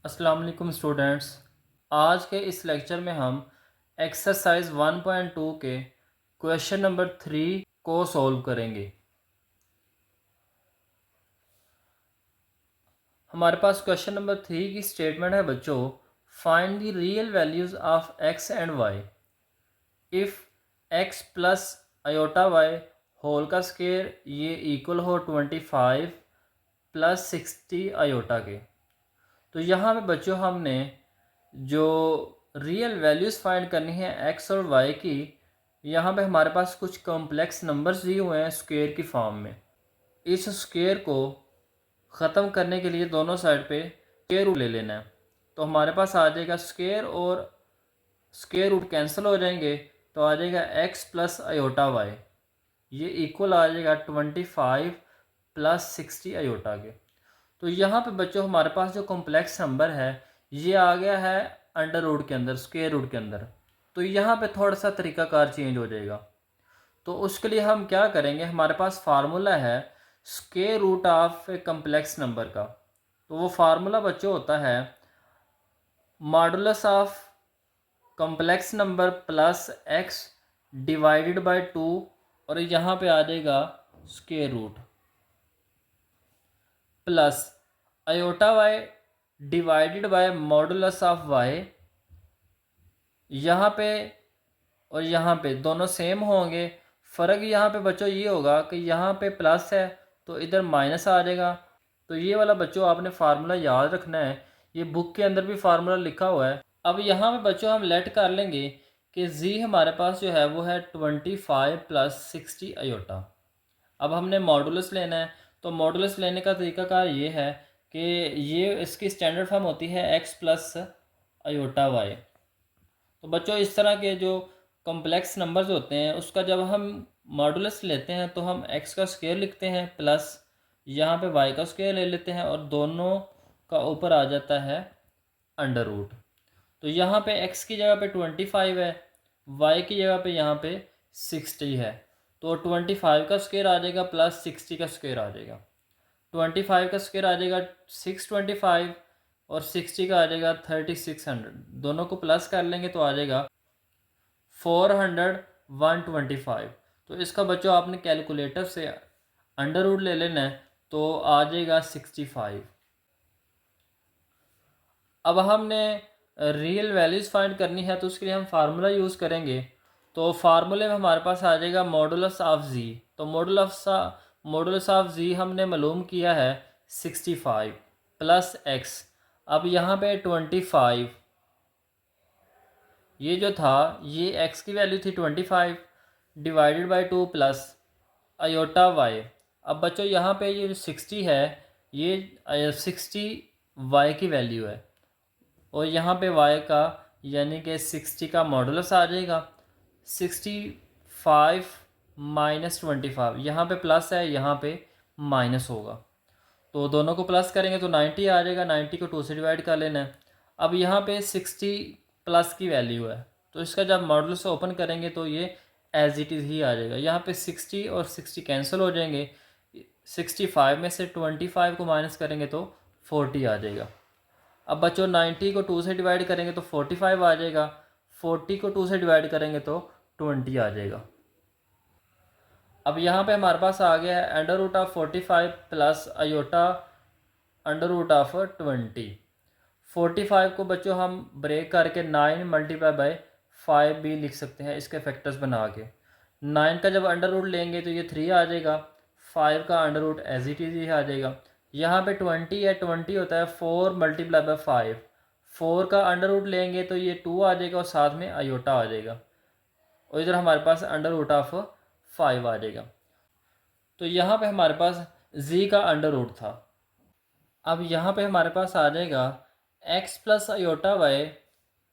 अस्सलाम वालेकुम स्टूडेंट्स। आज के इस लेक्चर में हम एक्सरसाइज 1.2 के क्वेश्चन नंबर 3 को सॉल्व करेंगे। हमारे पास क्वेश्चन नंबर 3 की स्टेटमेंट है बच्चों, find the real values of x and y if x plus iota y whole का स्क्वायर ये इक्वल हो 25 प्लस 60 आयोटा के। तो यहाँ पे बच्चों हमने जो रियल वैल्यूज़ फाइंड करनी है एक्स और वाई की, यहाँ पे हमारे पास कुछ कॉम्प्लेक्स नंबर्स दिए हुए हैं स्क्वायर की फॉर्म में। इस स्क्वायर को ख़त्म करने के लिए दोनों साइड पे स्क्वायर रूट ले लेना है। तो हमारे पास आ जाएगा स्क्वायर और स्क्वायर रूट कैंसिल हो जाएंगे, तो आ जाएगा एक्स प्लस आयोटा वाई, ये इक्वल आ जाएगा 25 प्लस 60 आयोटा के। तो यहाँ पे बच्चों हमारे पास जो कॉम्प्लेक्स नंबर है ये आ गया है अंडर रूट के अंदर, स्क्वायर रूट के अंदर। तो यहाँ पे थोड़ा सा तरीकाकार चेंज हो जाएगा। तो उसके लिए हम क्या करेंगे, हमारे पास फार्मूला है square root of a complex number का। तो वो फार्मूला बच्चों होता है modulus of complex number plus x divided by 2, और यहाँ पे आ जाएगा square root plus iota y divided by modulus of y. यहाँ पे और यहाँ पे दोनों सेम होंगे। फ़र्क यहाँ पे बच्चों ये होगा कि यहाँ पे प्लस है तो इधर माइनस आ जाएगा। तो ये वाला बच्चों आपने फार्मूला याद रखना है, ये बुक के अंदर भी फार्मूला लिखा हुआ है। अब यहाँ पे बच्चों हम लेट कर लेंगे कि जी हमारे पास जो है वो है 25 प्लस 60 आयोटा। अब हमने मॉडुलस लेना है, तो मॉडुलस लेने का तरीकाकार ये है कि ये इसकी स्टैंडर्ड फॉर्म होती है एक्स प्लस आयोटा वाई। तो बच्चों इस तरह के जो कॉम्प्लेक्स नंबर्स होते हैं उसका जब हम मॉडुलस लेते हैं तो हम एक्स का स्क्वायर लिखते हैं प्लस यहाँ पे वाई का स्क्वायर ले लेते हैं, और दोनों का ऊपर आ जाता है अंडर रूट। तो यहाँ पे एक्स की जगह पे 25 है, वाई की जगह पे यहाँ पे 60 है। तो 25 का स्क्वायर आ जाएगा प्लस 60 का स्क्वायर आ जाएगा। 25 का स्क्वायर आ जाएगा 625, और 60 का आ जाएगा 3600। दोनों को प्लस कर लेंगे तो आ जाएगा 400 125। तो इसका बच्चों आपने कैलकुलेटर से अंडर रूट ले लेना है, तो आ जाएगा 65। अब हमने रियल वैल्यूज़ फाइंड करनी है, तो उसके लिए हम फार्मूला यूज़ करेंगे। तो फार्मूले में हमारे पास आ जाएगा मॉडुलस ऑफ जी। तो मॉडुलस ऑफ जी हमने मालूम किया है 65 प्लस एक्स। अब यहाँ पे 25, ये जो था ये एक्स की वैल्यू थी 25 divided by 2 plus iota y. अब बच्चों यहाँ पे ये जो 60 है ये 60 वाई की वैल्यू है, और यहाँ पे वाई का यानी कि 60 का मॉडुलस आ जाएगा 65 माइनस 25। यहाँ पे प्लस है, यहाँ पे माइनस होगा, तो दोनों को प्लस करेंगे तो 90 आ जाएगा। 90 को 2 से डिवाइड कर लेना है। अब यहाँ पे 60 प्लस की वैल्यू है, तो इसका जब मॉडुलस ओपन करेंगे तो ये एज इट इज़ ही आ जाएगा। यहाँ पे 60 और 60 कैंसिल हो जाएंगे। 65 में से 25 को माइनस करेंगे तो 40 आ जाएगा। अब बच्चों 90 को 2 से डिवाइड करेंगे तो 45 आ जाएगा। 40 को 2 से डिवाइड करेंगे तो 20 आ जाएगा। अब यहाँ पे हमारे पास आ गया है under root of 45 plus iota under root of 20। 45 को बच्चों हम ब्रेक करके 9 मल्टीप्लाई बाय 5 भी लिख सकते हैं इसके फैक्टर्स बना के। 9 का जब अंडर रूट लेंगे तो ये 3 आ जाएगा। 5 का under root as it is ही आ जाएगा। यहाँ पे 20 है, 20 होता है 4 मल्टीप्लाई बाय 5। 4 का अंडर रूट लेंगे तो ये 2 आ जाएगा, और साथ में आयोटा आ जाएगा, और इधर हमारे पास अंडर रूट ऑफ 5 आ जाएगा। तो यहाँ पे हमारे पास जी का अंडर रूट था। अब यहाँ पे हमारे पास आ जाएगा एक्स प्लस आयोटा वाई,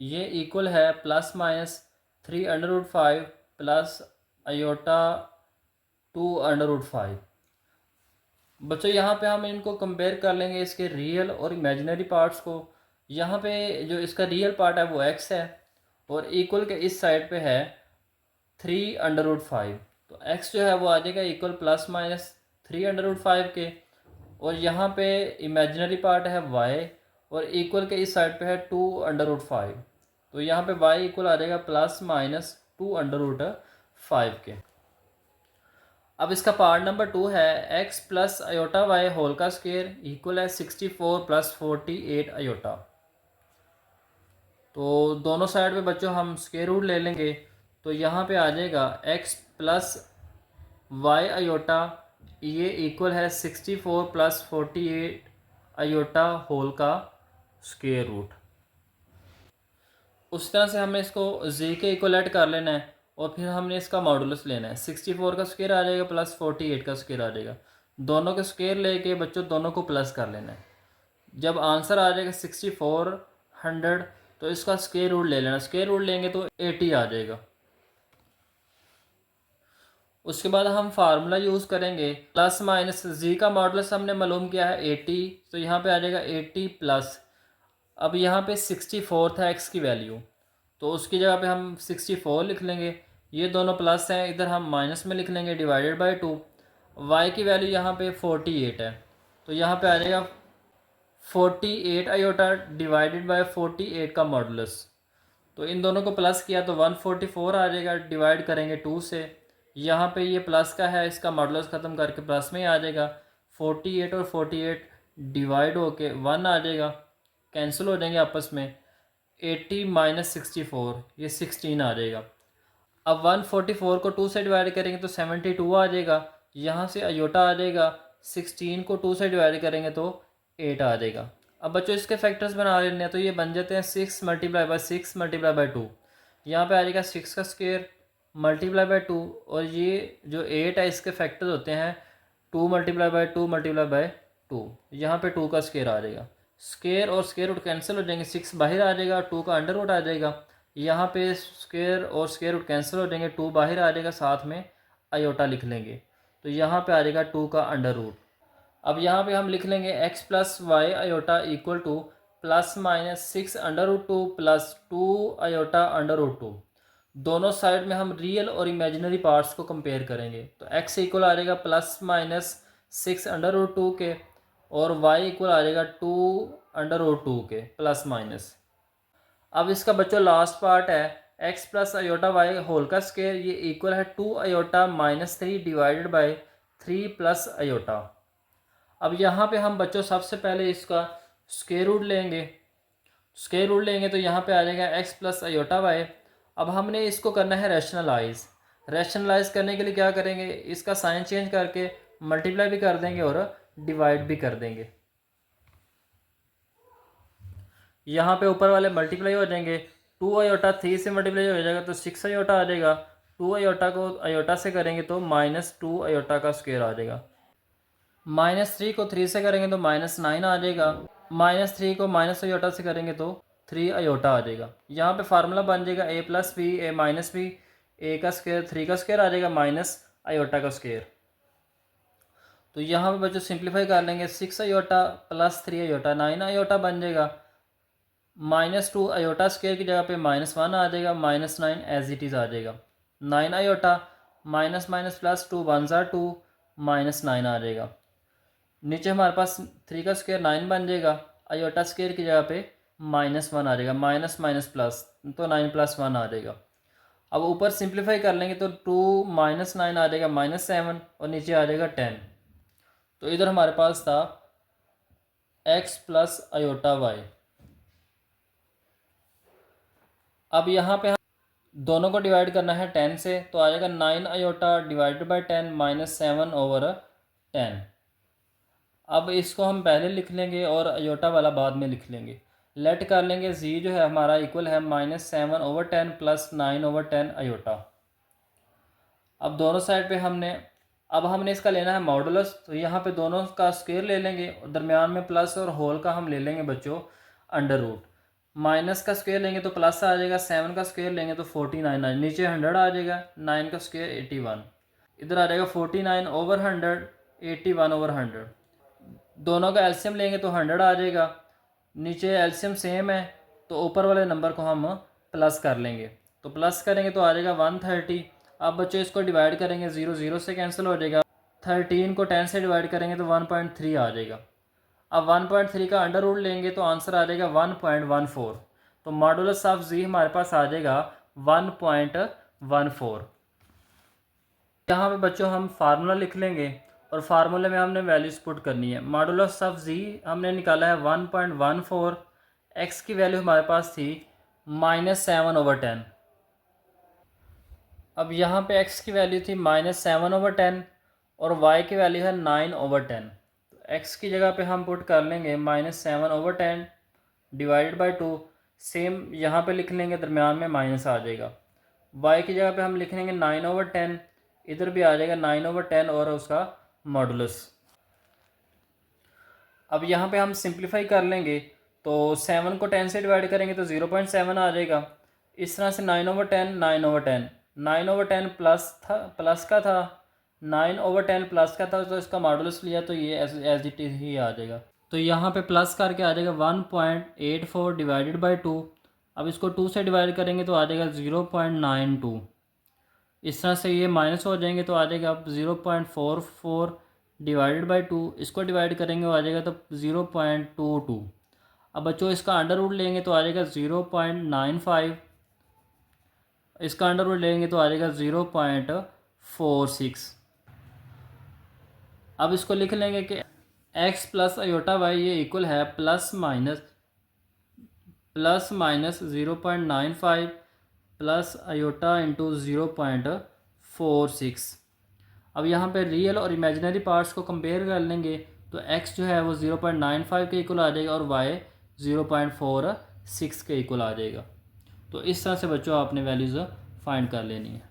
ये इक्वल है plus minus 3 under root 5 plus iota 2 under root 5। बच्चों यहाँ पे हम इनको कंपेयर कर लेंगे, इसके रियल और इमेजिनरी पार्ट्स को। यहाँ पे जो इसका रियल पार्ट है वो एक्स है, और इक्वल के इस साइड पे है 3 अंडर रूट 5। तो एक्स जो है वो आ जाएगा equal plus minus 3 under root 5 के, और यहाँ पे इमेजिनरी पार्ट है वाई, और इक्वल के इस साइड पे है 2√5। तो यहाँ पे y इक्वल आ जाएगा ±2√5 के। अब इसका पार्ट नंबर 2 है x plus iota y whole का स्क्वायर इक्वल है 64 + 48 अयोटा। तो दोनों साइड पे बच्चों हम स्क्वायर रूट ले लेंगे। तो यहाँ पे आ जाएगा x प्लस वाई अयोटा, ये इक्वल है 64 + 48 अयोटा होल का स्क्वायर रूट। उस तरह से हमें इसको z के इक्वलेट कर लेना है और फिर हमने इसका मॉडुलस लेना है। 64 का स्क्वायर आ जाएगा प्लस 48 का स्क्वायर आ जाएगा। दोनों के स्क्वायर लेके बच्चों दोनों को प्लस कर लेना है। जब आंसर आ जाएगा 6400 तो इसका स्क्वायर रूट ले लेना। स्क्वायर रूट लेंगे तो 80 आ जाएगा। उसके बाद हम फार्मूला यूज़ करेंगे प्लस माइनस जी का मॉडुलस हमने मालूम किया है 80, तो यहाँ पे आ जाएगा 80 प्लस। अब यहाँ पे 64 था एक्स की वैल्यू, तो उसकी जगह पे हम 64 लिख लेंगे। ये दोनों प्लस हैं, इधर हम माइनस में लिख लेंगे डिवाइडेड बाय 2। वाई की वैल्यू यहाँ पे 48 है, तो यहाँ पे आ जाएगा 48 अयोटा डिवाइडेड बाय 48 का मॉडुलस। तो इन दोनों को प्लस किया तो 144 आ जाएगा, डिवाइड करेंगे 2 से। यहाँ पे ये प्लस का है, इसका मॉडुलस ख़त्म करके प्लस में ही आ जाएगा। 48 और 48 डिवाइड होके 1 आ जाएगा, कैंसिल हो जाएंगे आपस में। 80 - 64 ये 16 आ जाएगा। अब 144 को 2 से डिवाइड करेंगे तो 72 आ जाएगा। यहाँ से अयोटा आ जाएगा, 16 को 2 से डिवाइड करेंगे तो 8 आ जाएगा। अब बच्चों इसके फैक्टर्स बना लेने हैं, तो ये बन जाते हैं 6 × 6 × 2। यहाँ पे आ जाएगा 6 का स्क्वायर मल्टीप्लाई बाय 2, और ये जो 8 है इसके फैक्टर्स होते हैं 2 × 2 × 2। यहाँ पे 2 का स्क्वायर आ जाएगा। स्क्वायर और स्क्वायर रूट कैंसिल हो जाएंगे, 6 बाहर आ जाएगा, 2 का अंडर रूट आ जाएगा। यहाँ पे स्क्वायर और स्क्वायर रूट कैंसिल हो जाएंगे, 2 बाहर आ जाएगा, साथ में अयोटा लिख लेंगे। तो यहाँ पे आ जाएगा 2 का अंडर रूट। अब यहाँ पे हम लिख लेंगे x plus y iota equal to ±6 √2 + 2 iota √2। दोनों साइड में हम रियल और इमेजिनरी पार्ट्स को कंपेयर करेंगे। तो x इक्वल आ जाएगा ±6 √2 के, और y इक्वल आ जाएगा 2 √2 के प्लस माइनस। अब इसका बच्चों लास्ट पार्ट है x plus iota y whole का स्क्वायर, ये इक्वल है 2 iota -3 divided by 3 plus iota. अब यहाँ पे हम बच्चों सबसे पहले इसका स्क्वायर रूट लेंगे। स्क्वायर रूट लेंगे तो यहाँ पे आ जाएगा x प्लस अयोटा वाई। अब हमने इसको करना है रैशनलाइज। रैशनलाइज करने के लिए क्या करेंगे, इसका साइन चेंज करके मल्टीप्लाई भी कर देंगे और डिवाइड भी कर देंगे। यहाँ पे ऊपर वाले मल्टीप्लाई हो जाएंगे, 2 अयोटा 3 से मल्टीप्लाई हो जाएगा तो 6 अयोटा आ जाएगा। 2 अयोटा को अयोटा से करेंगे तो -2 अयोटा का स्क्वायर आ जाएगा। -3 को 3 से करेंगे तो -9 आ जाएगा। -3 को माइनस अयोटा से करेंगे तो 3 अयोटा आ जाएगा। यहाँ पे फार्मूला बन जाएगा a + b a - b, a का स्क्वायर 3 का स्क्वायर आ जाएगा माइनस अयोटा का स्क्वायर। तो यहाँ पे बच्चों सिंप्लीफाई कर लेंगे, 6 अयोटा + 3 अयोटा 9 अयोटा बन जाएगा। -2 अयोटा स्क्वायर की जगह पे -1 आ जाएगा, -9 एज इट इज़ आ जाएगा। 9 अयोटा -+2 1 × 2 -9 आ जाएगा। नीचे हमारे पास 3 का स्क्वायर 9 बन जाएगा, अयोटा स्क्वायर की जगह पे -1 आ जाएगा, माइनस माइनस प्लस तो 9 + 1 आ जाएगा। अब ऊपर सिंप्लीफाई कर लेंगे तो 2 - 9 आ जाएगा -7, और नीचे आ जाएगा 10। तो इधर हमारे पास था x प्लस अयोटा वाई। अब यहाँ पे हम दोनों को डिवाइड करना है 10 से, तो आ जाएगा 9 अयोटा डिवाइडेड बाय 10 -7/10। अब इसको हम पहले लिख लेंगे और अयोटा वाला बाद में लिख लेंगे। लेट कर लेंगे, जी जो है हमारा इक्वल है -7/10 + 9/10 अयोटा। अब दोनों साइड पे हमने इसका लेना है मॉडुलस। तो यहाँ पे दोनों का स्क्वायर ले लेंगे, दरमियान में प्लस और होल का हम ले लेंगे बच्चों अंडर रूट। माइनस का स्क्वायर लेंगे तो प्लस आ जाएगा, 7 का स्क्वायर लेंगे तो 49 आ, नीचे 100 आ जाएगा, 9 का स्क्वायर 81, इधर आ जाएगा 49/100 81/100। दोनों का एलसीएम लेंगे तो 100 आ जाएगा, नीचे एलसीएम सेम है तो ऊपर वाले नंबर को हम प्लस कर लेंगे। तो प्लस करेंगे तो आ जाएगा 130। अब बच्चों इसको डिवाइड करेंगे, 0 0 से कैंसिल हो जाएगा। 13 को 10 से डिवाइड करेंगे तो 1.3 आ जाएगा। अब 1.3 का अंडर रूट लेंगे तो आंसर आ जाएगा 1.14। तो मॉडुलस ऑफ जी हमारे पास आ जाएगा 1.14। यहाँ पे बच्चों हम फार्मूला लिख लेंगे और फार्मूले में हमने वैल्यूज पुट करनी है। मॉडुलस ऑफ जी हमने निकाला है 1.14। एक्स की वैल्यू हमारे पास थी -7/10। अब यहाँ पे x की वैल्यू थी -7/10 और y की वैल्यू है 9/10। तो x की जगह पे हम पुट कर लेंगे -7/10 डिवाइडेड बाई 2। सेम यहाँ पे लिख लेंगे, दरमियान में माइनस आ जाएगा। y की जगह पे हम लिख लेंगे 9/10, इधर भी आ जाएगा 9/10 और उसका मॉडुलस। अब यहाँ पे हम सिंप्लीफाई कर लेंगे तो 7 को 10 से डिवाइड करेंगे तो 0.7 आ जाएगा। इस तरह से 9/10 9/10 9/10 प्लस था, प्लस का था, 9/10 प्लस का था, तो इसका मॉडुलस लिया तो ये एज इट इज ही आ जाएगा। तो यहाँ पे प्लस करके आ जाएगा 1.84 डिवाइडेड बाई 2। अब इसको 2 से डिवाइड करेंगे तो आ जाएगा 0.92। इस तरह से ये माइनस हो जाएंगे तो आ जाएगा 0.44 डिवाइडेड बाई 2। इसको डिवाइड करेंगे तो आ जाएगा तो 0.22। अब बच्चों इसका अंडर रूट लेंगे तो आ जाएगा 0.95। इसका अंडर रूट लेंगे तो आ जाएगा 0.46। अब इसको लिख लेंगे कि x प्लस अयोटा वाई ये इक्वल है plus minus 0.95 plus iota into 0.46। अब यहाँ पे रियल और इमेजिनरी पार्ट्स को कंपेयर कर लेंगे तो x जो है वो 0.95 के इक्वल आ जाएगा और y 0.46 के इक्वल आ जाएगा। तो इस तरह से बच्चों आपने वैल्यूज़ फाइंड कर लेनी है।